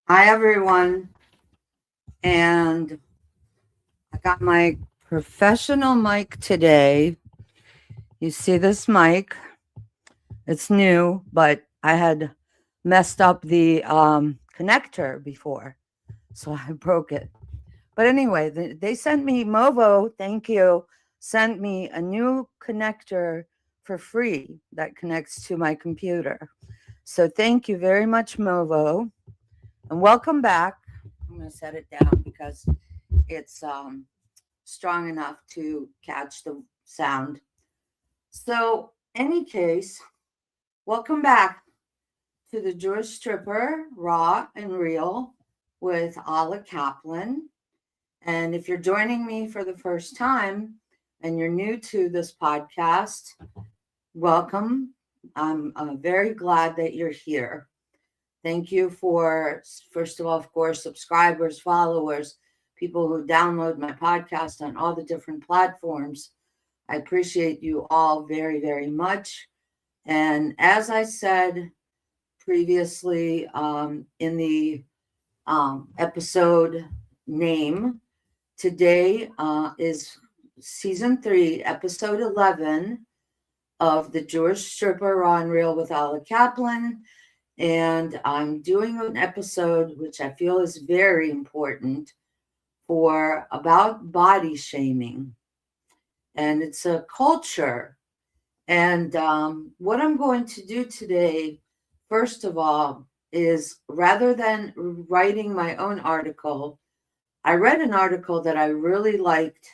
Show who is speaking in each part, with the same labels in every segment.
Speaker 1: Hi, everyone. And I got my professional mic today. You see this mic? It's new, but I had messed up the connector before, so I broke it. But anyway, they sent me, Movo, thank you, sent me a new connector for free that connects to my computer. So thank you very much, Movo. And welcome back. I'm going to set it down because it's strong enough to catch the sound. So, any case, welcome back to the Jewish Stripper, Raw and Real with Alla Kaplan. And if you're joining me for the first time and you're new to this podcast, welcome. I'm very glad that you're here. Thank you for, first of all, of course, subscribers, followers, people who download my podcast on all the different platforms. I appreciate you all very, very much. And as I said previously in the episode name, today is season 3, episode 11 of the Jewish Stripper Raw and Real with Alla Kaplan. And I'm doing an episode which I feel is very important for about body shaming. And it's a culture. And what I'm going to do today, first of all, is rather than writing my own article, I read an article that I really liked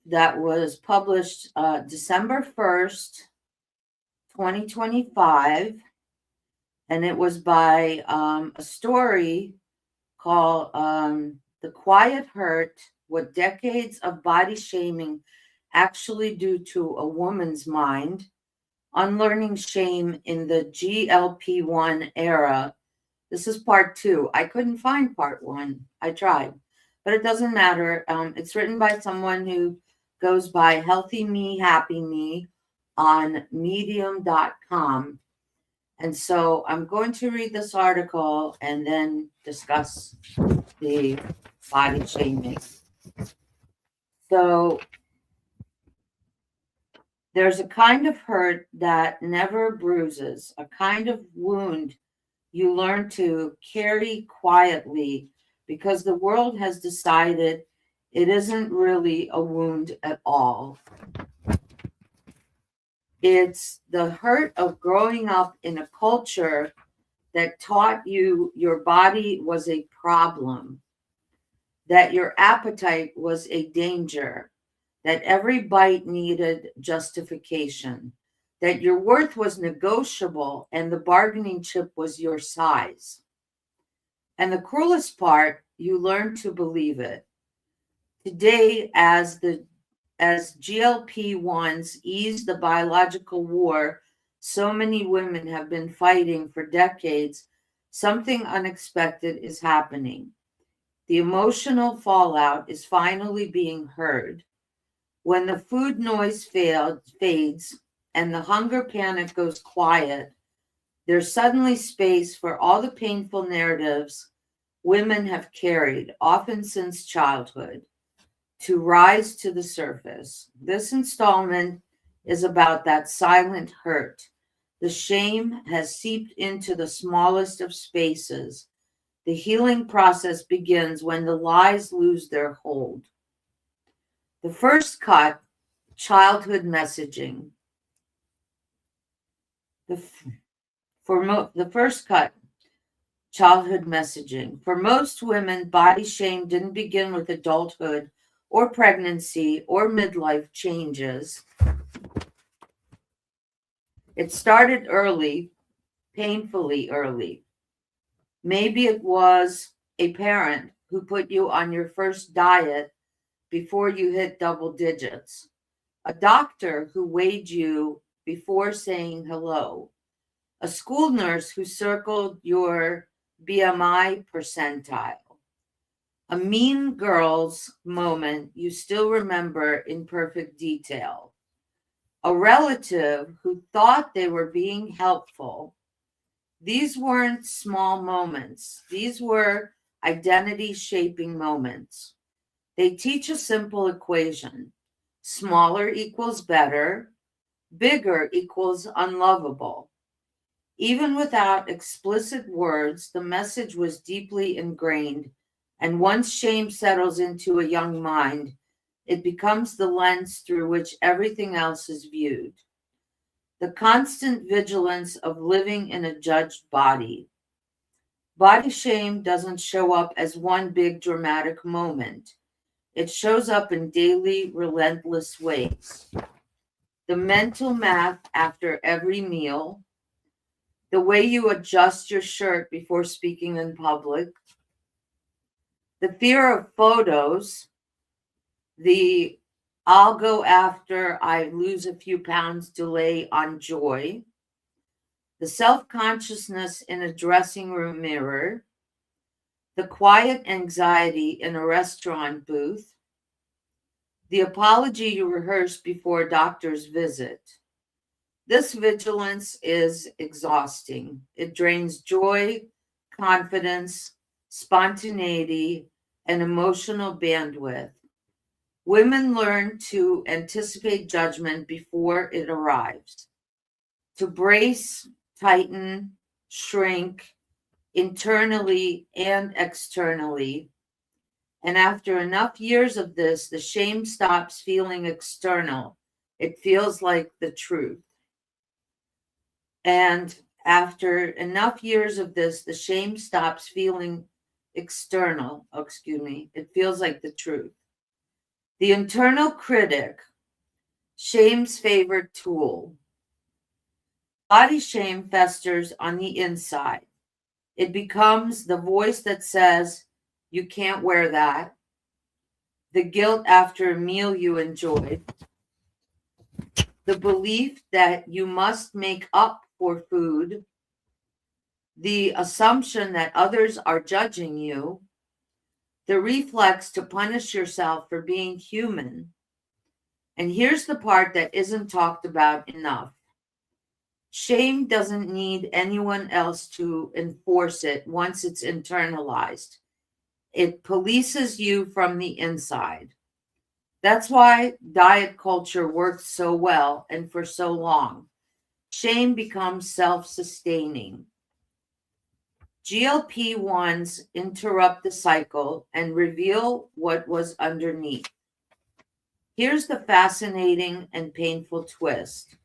Speaker 1: that was published December 1st, 2025. And it was by a story called The Quiet Hurt, What Decades of Body Shaming Actually Do to a Woman's Mind, Unlearning Shame in the GLP-1 Era. This is part 2. I couldn't find part 1. I tried, but it doesn't matter. It's written by someone who goes by Healthy Me, Happy Me on medium.com. And so I'm going to read this article and then discuss the body shaming. So there's a kind of hurt that never bruises, a kind of wound you learn to carry quietly because the world has decided it isn't really a wound at all. It's the hurt of growing up in a culture that taught you your body was a problem, that your appetite was a danger, that every bite needed justification, that your worth was negotiable and the bargaining chip was your size. And the cruelest part, you learned to believe it. Today, as GLP-1s ease the biological war so many women have been fighting for decades, something unexpected is happening. The emotional fallout is finally being heard. When the food noise fades and the hunger panic goes quiet, there's suddenly space for all the painful narratives women have carried, often since childhood, to rise to the surface. This installment is about that silent hurt. The shame has seeped into the smallest of spaces. The healing process begins when the lies lose their hold. The first cut, childhood messaging. The first cut, childhood messaging. For most women, body shame didn't begin with adulthood or pregnancy or midlife changes. It started early, painfully early. Maybe it was a parent who put you on your first diet before you hit double digits, a doctor who weighed you before saying hello, a school nurse who circled your BMI percentile, a mean girls moment you still remember in perfect detail, a relative who thought they were being helpful, These weren't small moments. These were identity-shaping moments. They teach a simple equation. Smaller equals better. Bigger equals unlovable. Even without explicit words, the message was deeply ingrained, and once shame settles into a young mind, it becomes the lens through which everything else is viewed. The constant vigilance of living in a judged body. Body shame doesn't show up as one big dramatic moment. It shows up in daily, relentless ways. The mental math after every meal, the way you adjust your shirt before speaking in public, the fear of photos, the I'll go after I lose a few pounds delay on joy, the self-consciousness in a dressing room mirror, the quiet anxiety in a restaurant booth, the apology you rehearse before a doctor's visit. This vigilance is exhausting. It drains joy, confidence, spontaneity, and emotional bandwidth. Women learn to anticipate judgment before it arrives, to brace, tighten, shrink internally and externally. And after enough years of this, the shame stops feeling external. It feels like the truth. And after enough years of this, the shame stops feeling external. Oh, excuse me. It feels like the truth. The internal critic, shame's favorite tool. Body shame festers on the inside. It becomes the voice that says, you can't wear that. The guilt after a meal you enjoyed. The belief that you must make up for food. The assumption that others are judging you. The reflex to punish yourself for being human. And here's the part that isn't talked about enough. Shame doesn't need anyone else to enforce it once it's internalized. It polices you from the inside. That's why diet culture works so well and for so long. Shame becomes self-sustaining. GLP-1s interrupt the cycle and reveal what was underneath. Here's the fascinating and painful twist.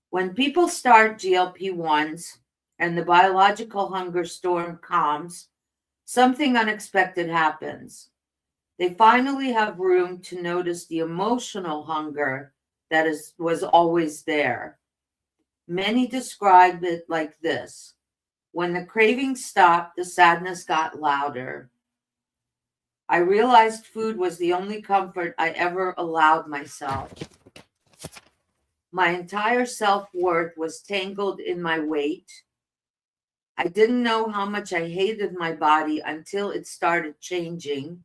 Speaker 1: When people start GLP-1s and the biological hunger storm calms, something unexpected happens. They finally have room to notice the emotional hunger that was always there. Many describe it like this. When the craving stopped, the sadness got louder. I realized food was the only comfort I ever allowed myself. My entire self-worth was tangled in my weight. I didn't know how much I hated my body until it started changing.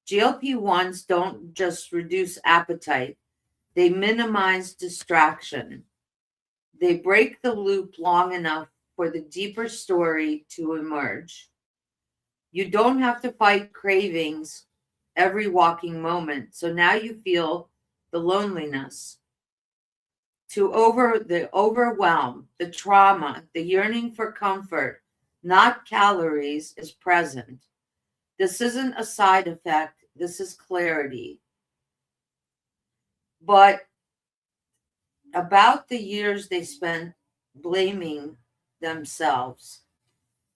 Speaker 1: GLP-1s don't just reduce appetite, they minimize distraction. They break the loop long enough for the deeper story to emerge. You don't have to fight cravings every walking moment, so now you feel the loneliness. The overwhelm, the trauma, the yearning for comfort, not calories, is present. This isn't a side effect, this is clarity. But about the years they spent blaming themselves,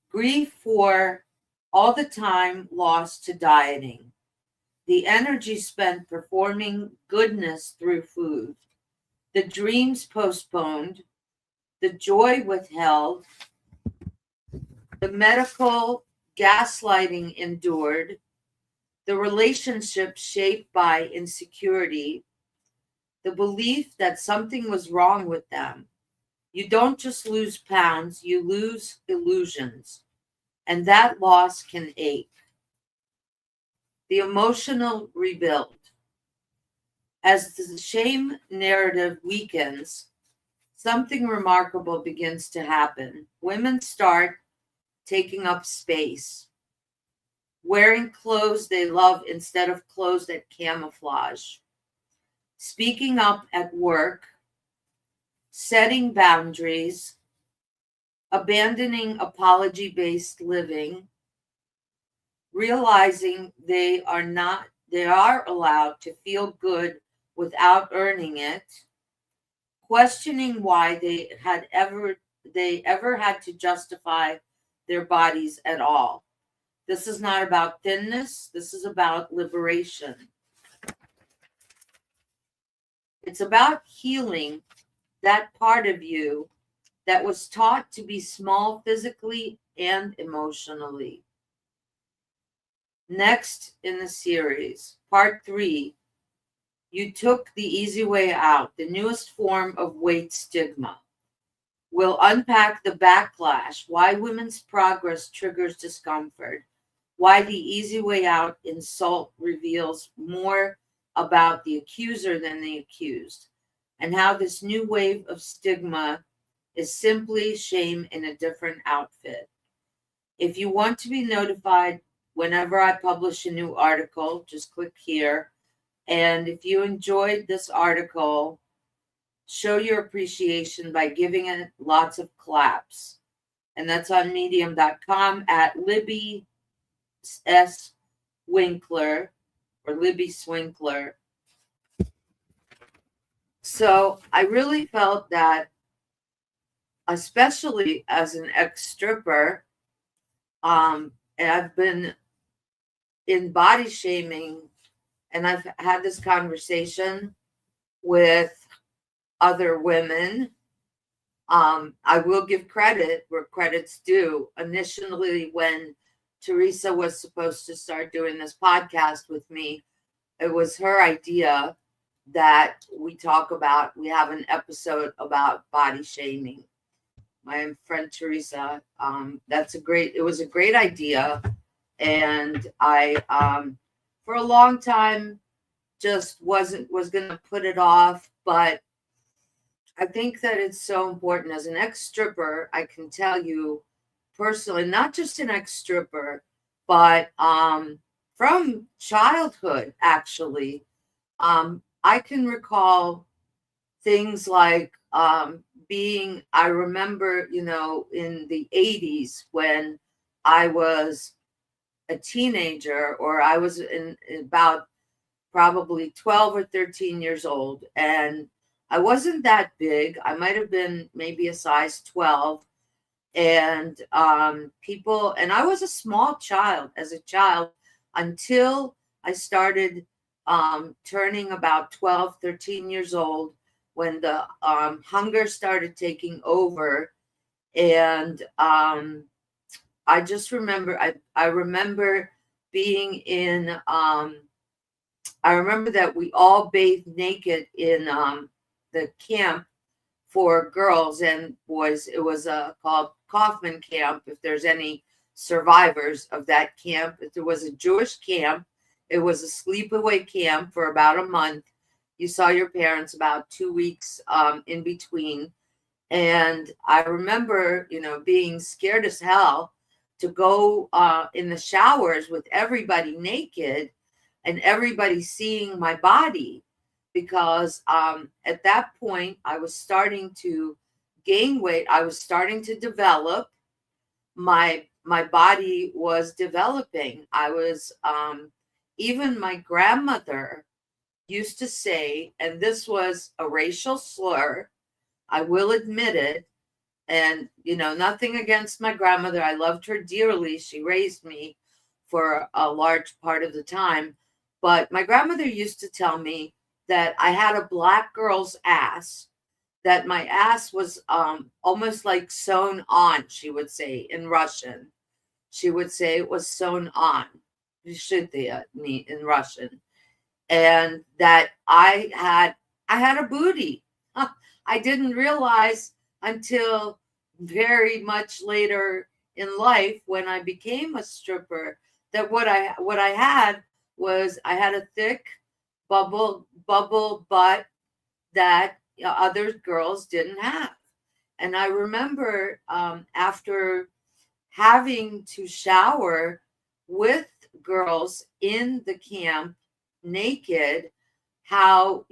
Speaker 1: grief for all the time lost to dieting, the energy spent performing goodness through food, the dreams postponed, the joy withheld, the medical gaslighting endured, the relationships shaped by insecurity, the belief that something was wrong with them. You don't just lose pounds, you lose illusions, and that loss can ache. The emotional rebuild. As the shame narrative weakens, something remarkable begins to happen. Women start taking up space, wearing clothes they love instead of clothes that camouflage, speaking up at work, setting boundaries, abandoning apology-based living, realizing they are allowed to feel good without earning it, questioning why they ever had to justify their bodies at all. This is not about thinness, this is about liberation. It's about healing that part of you that was taught to be small physically and emotionally. Next in the series, part 3, you took the easy way out, the newest form of weight stigma. We'll unpack the backlash, why women's progress triggers discomfort, why the easy way out insult reveals more about the accuser than the accused, and how this new wave of stigma is simply shame in a different outfit. If you want to be notified whenever I publish a new article, just click here. And if you enjoyed this article, show your appreciation by giving it lots of claps. And that's on medium.com at Libby S. Winkler or Libby Swinkler. So I really felt that, especially as an ex-stripper, and I've been in body shaming, and I've had this conversation with other women. I will give credit where credit's due. Initially, when Teresa was supposed to start doing this podcast with me, it was her idea that we have an episode about body shaming. My friend Teresa, it was a great idea. And I, for a long time, just was going to put it off. But I think that it's so important. As an ex-stripper, I can tell you personally, not just an ex-stripper, but from childhood, actually, I can recall things like I remember, in the 80s when I was a teenager, or I was in about probably 12 or 13 years old, and I wasn't that big. I might have been maybe a size 12. And and I was a small child as a child until I started turning about 12, 13 years old, when the hunger started taking over. And I just remember, I remember being in, I remember that we all bathed naked in the camp for girls and boys. It was called Kaufman Camp, if there's any survivors of that camp. It was a Jewish camp. It was a sleepaway camp for about a month. You saw your parents about 2 weeks in between. And I remember, being scared as hell to go in the showers with everybody naked and everybody seeing my body, because at that point I was starting to gain weight. I was starting to develop. My body was developing. I was even my grandmother used to say, and this was a racial slur, I will admit it, and nothing against my grandmother. I loved her dearly. She raised me for a large part of the time. But my grandmother used to tell me that I had a black girl's ass, that my ass was almost like sewn on, she would say in Russian. She would say it was sewn on, in Russian. And that I had a booty. I didn't realize until very much later in life, when I became a stripper, that what I had was, I had a thick bubble butt that other girls didn't have. And I remember after having to shower with girls in the camp naked, how,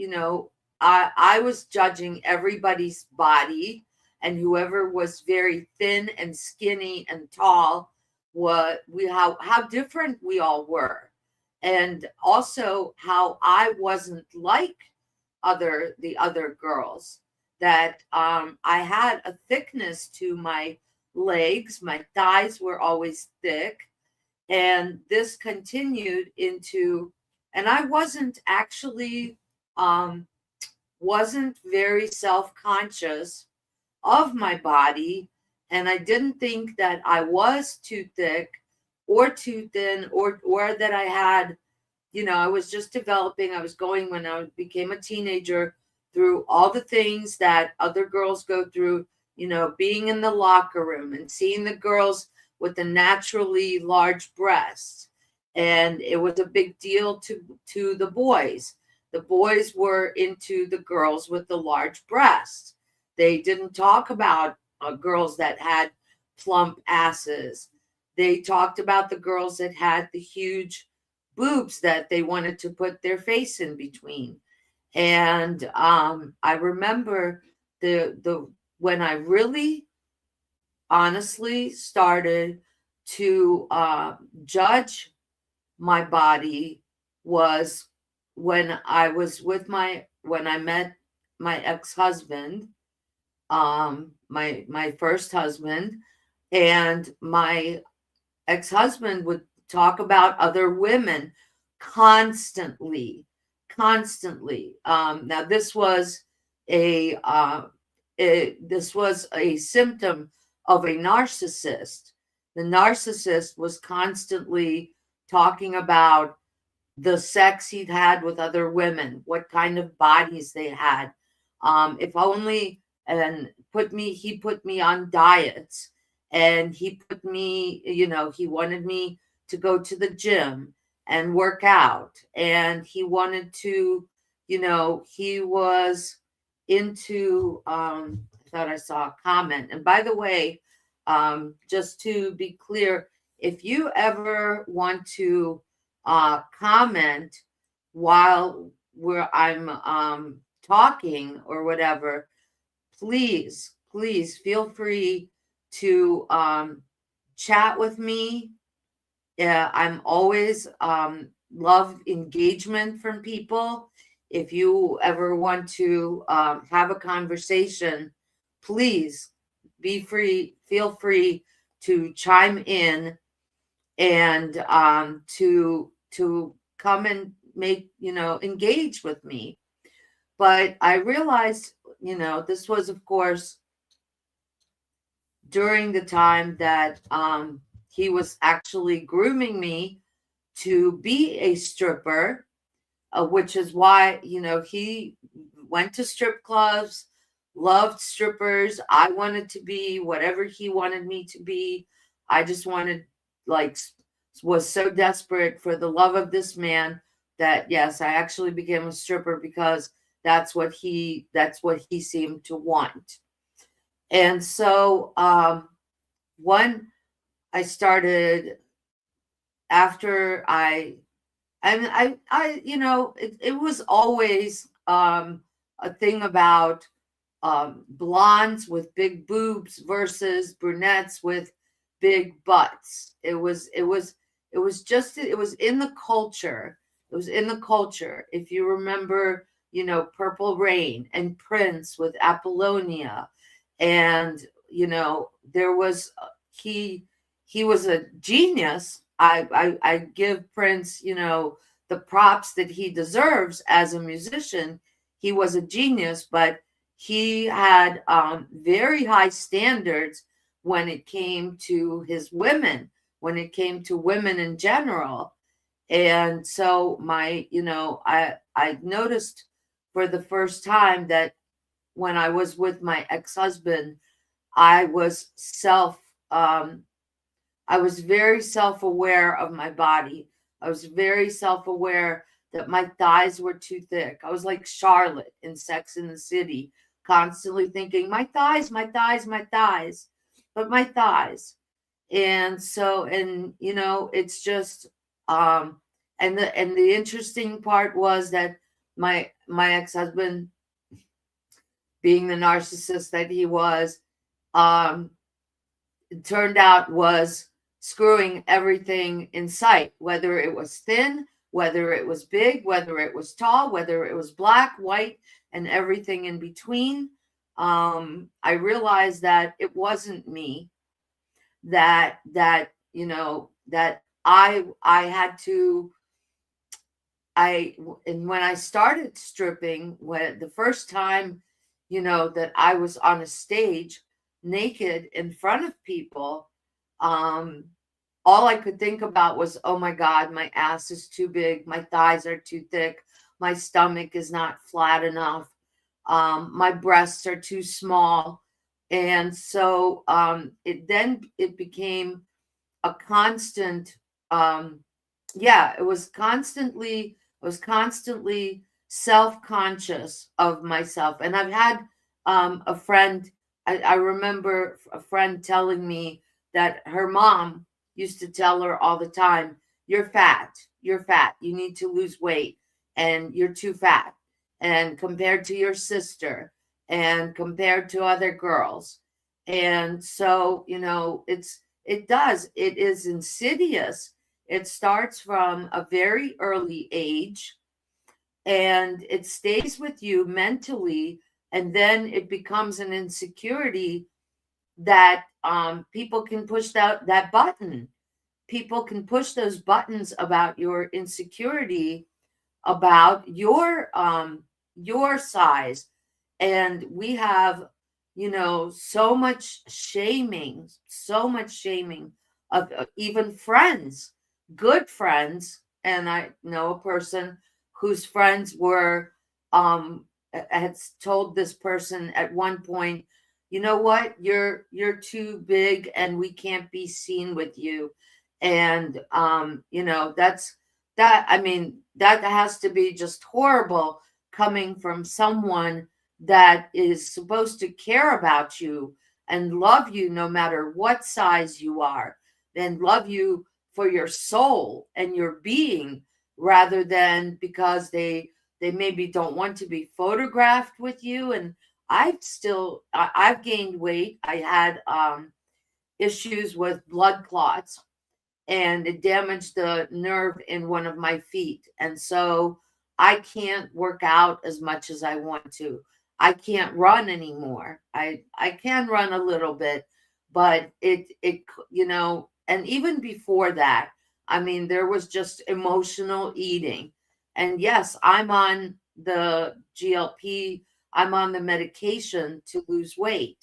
Speaker 1: I was judging everybody's body, and whoever was very thin and skinny and tall, how different we all were. And also how I wasn't like the other girls, that I had a thickness to my legs. My thighs were always thick. And this continued into, and I wasn't actually, wasn't very self-conscious of my body. And I didn't think that I was too thick or too thin, or that I had, I was just developing. I was going, when I became a teenager, through all the things that other girls go through, being in the locker room and seeing the girls with the naturally large breasts. And it was a big deal to the boys. The boys were into the girls with the large breasts. They didn't talk about girls that had plump asses. They talked about the girls that had the huge boobs that they wanted to put their face in between. And I remember the when I really honestly started to judge my body was when I met my ex-husband, my first husband. And my ex-husband would talk about other women constantly. Now this was a symptom of a narcissist. The narcissist was constantly talking about the sex he'd had with other women, what kind of bodies they had. If only, and he put me on diets, and he put me, he wanted me to go to the gym and work out. And he wanted to, he was into, I thought I saw a comment. And by the way, just to be clear, if you ever want to comment while I'm talking or whatever, please feel free to chat with me. I'm always love engagement from people. If you ever want to have a conversation, please feel free to chime in and to come and engage with me. But I realized, this was, of course, during the time that he was actually grooming me to be a stripper, which is why, he went to strip clubs, loved strippers. I wanted to be whatever he wanted me to be. I just was so desperate for the love of this man that, yes, I actually became a stripper because that's what he seemed to want. And so when I started, after it was always a thing about blondes with big boobs versus brunettes with big butts. It was in the culture. It was in the culture. If you remember, Purple Rain and Prince with Apollonia, and there was he was a genius. I give Prince, the props that he deserves as a musician. He was a genius, but he had very high standards when it came to his women, when it came to women in general. And so I noticed for the first time that when I was with my ex-husband, I was very self-aware of my body. I was very self-aware
Speaker 2: that my thighs were too thick. I was like Charlotte in Sex in the City, constantly thinking, my thighs, my thighs, my thighs, but my thighs. And so, and you know, it's just, and the interesting part was that my ex-husband, being the narcissist that he was, um, it turned out was screwing everything in sight, whether it was thin, whether it was big, whether it was tall, whether it was black, white, and everything in between. I realized that it wasn't me, that you know, that I had to, and when I started stripping, when the first time, you know, that I was on a stage naked in front of people, um, all I could think about was, oh my God, my ass is too big, my thighs are too thick, my stomach is not flat enough, my breasts are too small. And so it became a constant, um, yeah, I was constantly self-conscious of myself. And I've had a friend, I remember a friend telling me that her mom used to tell her all the time, you're fat, you need to lose weight, and you're too fat. And compared to your sister, and compared to other girls. And so, you know, it is insidious. It starts from a very early age, and it stays with you mentally, and then it becomes an insecurity that people can push that button. People can push those buttons about your insecurity, about your size. And we have, you know, so much shaming of even friends, good friends. And I know a person whose friends were had told this person at one point, you know what, you're too big and we can't be seen with you. And you know, that, I mean, that has to be just horrible coming from someone that is supposed to care about you and love you no matter what size you are, and love you for your soul and your being, rather than because they maybe don't want to be photographed with you. And I've gained weight. I had issues with blood clots, and it damaged the nerve in one of my feet. And so I can't work out as much as I want to. I can't run anymore. I can run a little bit, but it you know, and even before that, I mean, there was just emotional eating. And yes, I'm on the GLP, I'm on the medication to lose weight,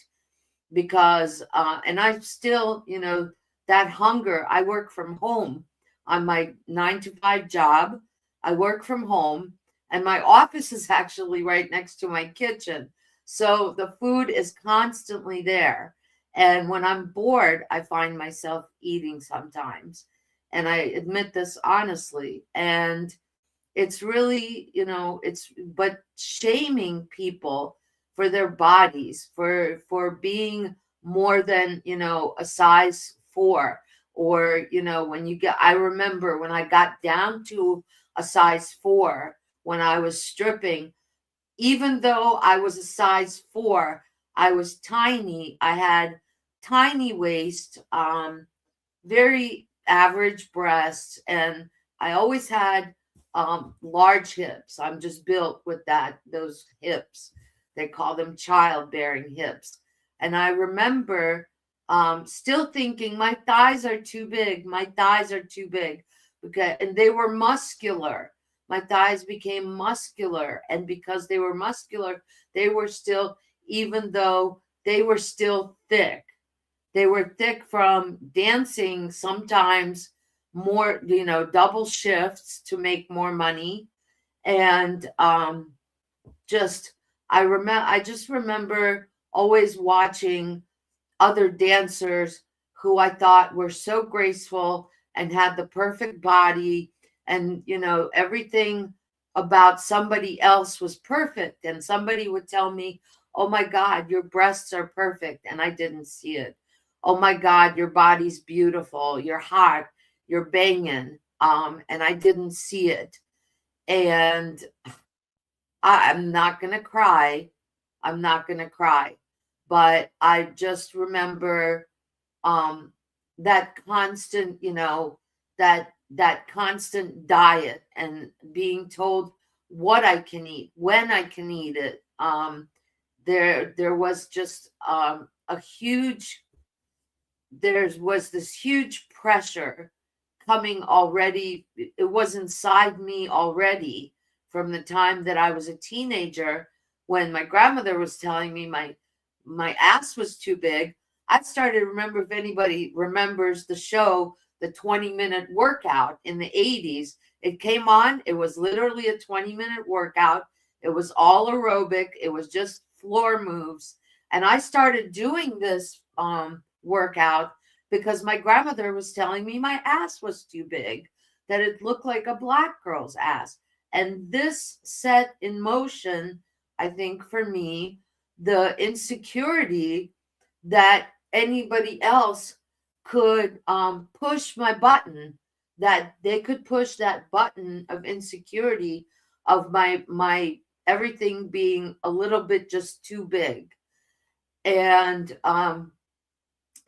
Speaker 2: because and I'm still, you know, that hunger. I work from home on my 9 to 5 job. I work from home, and my office is actually right next to my kitchen. So the food is constantly there. And when I'm bored, I find myself eating sometimes. And I admit this honestly. And it's really, you know, it's, but shaming people for their bodies, for being more than, you know, a size 4, or, you know, when you get, I remember when I got down to a size 4 when I was stripping, even though I was a size 4, I was tiny. I had tiny waist, very average breasts, and I always had large hips. I'm just built with those hips. They call them childbearing hips. And I remember still thinking my thighs are too big. My thighs are too big. Okay, and they were muscular. My thighs became muscular, and because they were muscular, they were still, even though they were still thick. They were thick from dancing, sometimes more, you know, double shifts to make more money. And just, I just remember always watching other dancers who I thought were so graceful and had the perfect body and everything about somebody else was perfect, and somebody would tell me, oh my God, your breasts are perfect, and I didn't see it. Oh my God, your body's beautiful, you're hot, you're banging, and I didn't see it. And I'm not gonna cry. I'm not gonna cry. But I just remember um that constant, that constant diet, and being told what I can eat, when I can eat it. There was just a huge there was this huge pressure coming already. It was inside me already from the time that I was a teenager, when my grandmother was telling me my ass was too big. I started to remember, if anybody remembers the show, the 20-minute workout in the 80s. It came on, it was literally a 20-minute workout. It was all aerobic, it was just floor moves. And I started doing this workout because my grandmother was telling me my ass was too big, that it looked like a black girl's ass. And this set in motion, I think, for me, the insecurity that anybody else could push my button, that they could push that button of insecurity, of my everything being a little bit just too big. And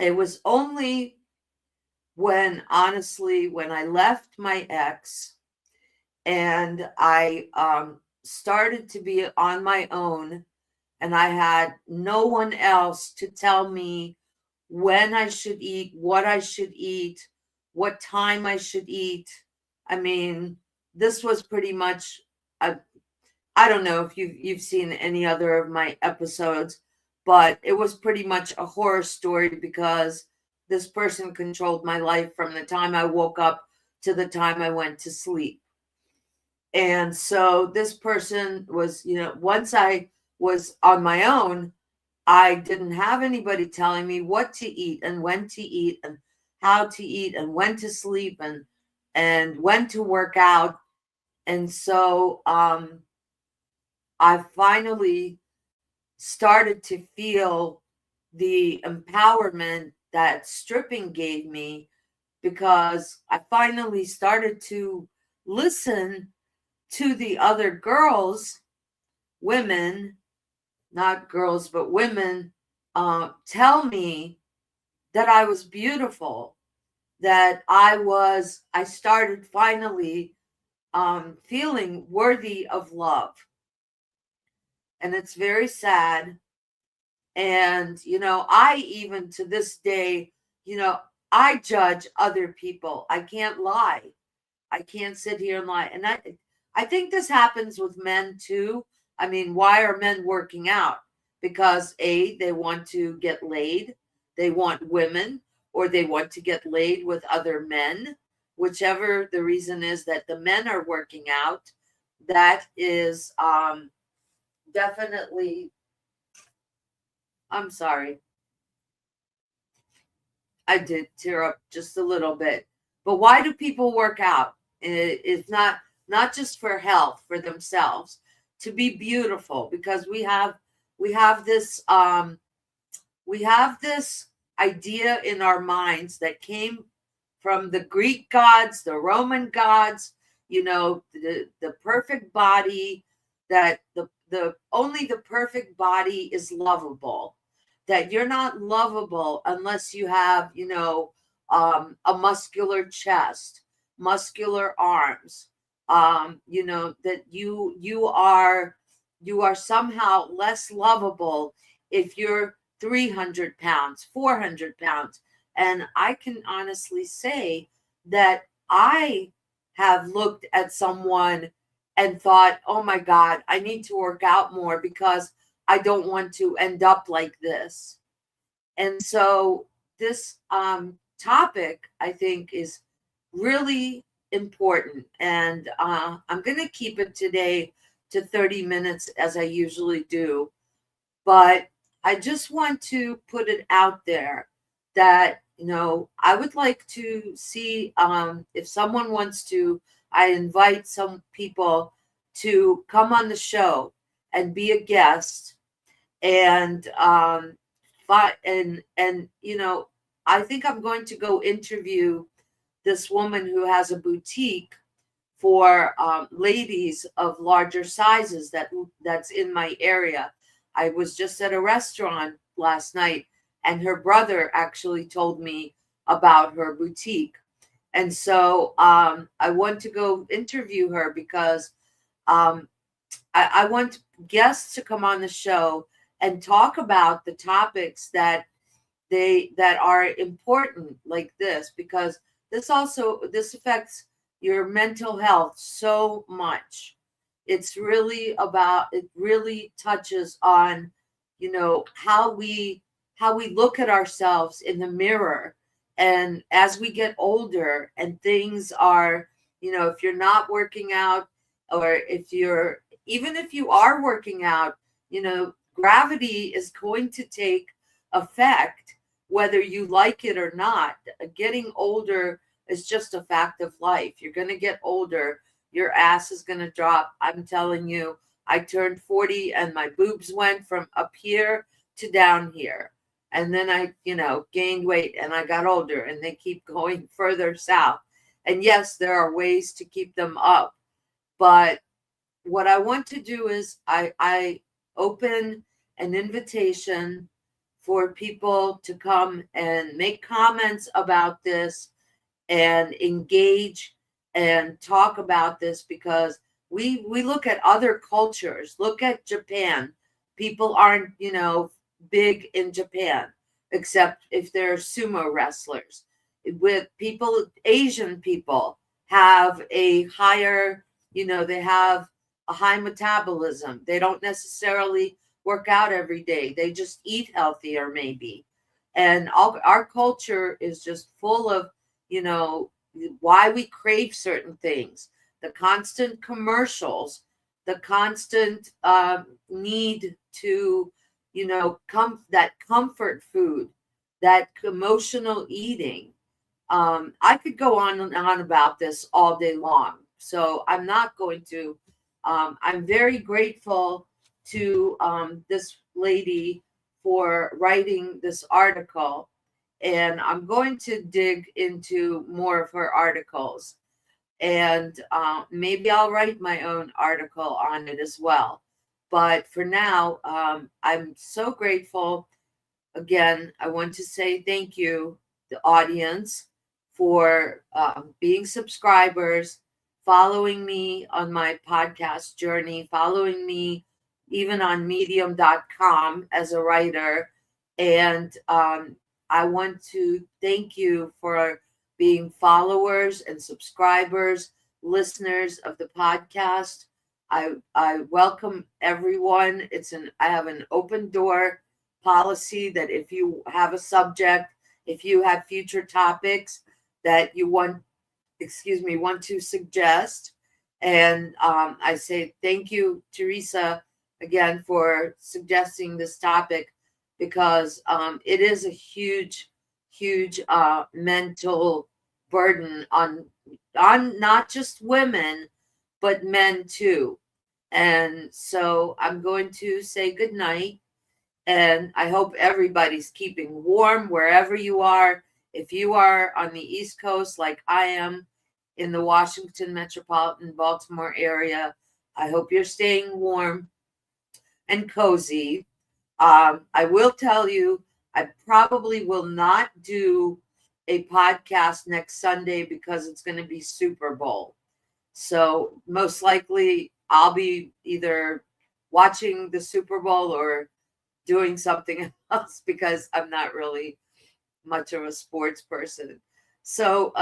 Speaker 2: it was only when, honestly, when I left my ex and I started to be on my own, and I had no one else to tell me when I should eat, what I should eat, what time I should eat. I mean, this was pretty much a, I don't know if you've seen any other of my episodes, but it was pretty much a horror story, because this person controlled my life from the time I woke up to the time I went to sleep. And so this person was, once I was on my own, I didn't have anybody telling me what to eat and when to eat and how to eat and when to sleep and when to work out. And so I finally started to feel the empowerment that stripping gave me, because I finally started to listen to the other girls, women, not girls, but women, tell me that I was beautiful, that I started finally feeling worthy of love. And it's very sad. And, I even to this day, I judge other people. I can't lie. I can't sit here and lie. And I think this happens with men too. I mean, why are men working out? Because they want to get laid, they want women, or they want to get laid with other men. Whichever the reason is that the men are working out, that is definitely, I'm sorry, I did tear up just a little bit. But why do people work out? It's not just for health, for themselves, to be beautiful, because we have this idea in our minds that came from the Greek gods, the Roman gods, the perfect body, that the only the perfect body is lovable, that you're not lovable unless you have, a muscular chest, muscular arms, that you are somehow less lovable if you're 300 pounds, 400 pounds. And I can honestly say that I have looked at someone and thought, oh my God, I need to work out more because I don't want to end up like this. And so this topic, I think, is really important. And I'm going to keep it today to 30 minutes as I usually do. But I just want to put it out there that, I would like to see if someone wants to, I invite some people to come on the show and be a guest, and you know, I think I'm going to go interview this woman who has a boutique for ladies of larger sizes that's in my area. I was just at a restaurant last night, and her brother actually told me about her boutique. And so I want to go interview her because um, I want guests to come on the show and talk about the topics that are important, like this, because this affects your mental health so much. It really touches on, you know, how we look at ourselves in the mirror. And as we get older and things are, you know, if you're not working out, or even if you are working out, you know, gravity is going to take effect whether you like it or not. Getting older is just a fact of life. You're going to get older. Your ass is going to drop. I'm telling you, I turned 40 and my boobs went from up here to down here. And then I, you know, gained weight and I got older, and they keep going further south. And yes, there are ways to keep them up. But what I want to do is I open an invitation for people to come and make comments about this and engage and talk about this, because we look at other cultures. Look at Japan. People aren't, you know, big in Japan, except if they're sumo wrestlers. With people, Asian people have a higher, you know, they have a high metabolism. They don't necessarily work out every day. They just eat healthier, maybe. And our culture is just full of, you know, why we crave certain things, the constant commercials, the constant need to, you know, that comfort food, that emotional eating. I could go on and on about this all day long, so I'm not going to. I'm very grateful to this lady for writing this article, and I'm going to dig into more of her articles, and maybe I'll write my own article on it as well. But for now, I'm so grateful. Again, I want to say thank you, the audience, for being subscribers, following me on my podcast journey, following me even on medium.com as a writer. And I want to thank you for being followers and subscribers, listeners of the podcast. I welcome everyone. I have an open door policy that if you have a subject, if you have future topics that you want to suggest. And I say thank you, Teresa, again, for suggesting this topic, because it is a huge mental burden on not just women, but men too. And so I'm going to say good night. And I hope everybody's keeping warm wherever you are. If you are on the East Coast, like I am in the Washington metropolitan Baltimore area, I hope you're staying warm and cozy. I will tell you, I probably will not do a podcast next Sunday because it's going to be Super Bowl. So most likely I'll be either watching the Super Bowl or doing something else, because I'm not really much of a sports person. So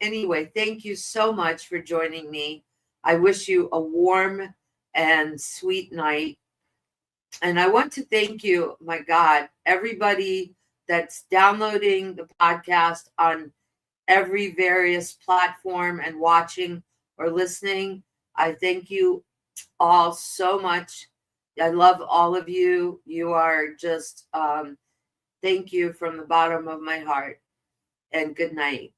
Speaker 2: anyway, thank you so much for joining me. I wish you a warm and sweet night. And I want to thank you, my God, everybody that's downloading the podcast on every various platform and watching or listening. I thank you all so much. I love all of you. You are just, thank you from the bottom of my heart. And good night.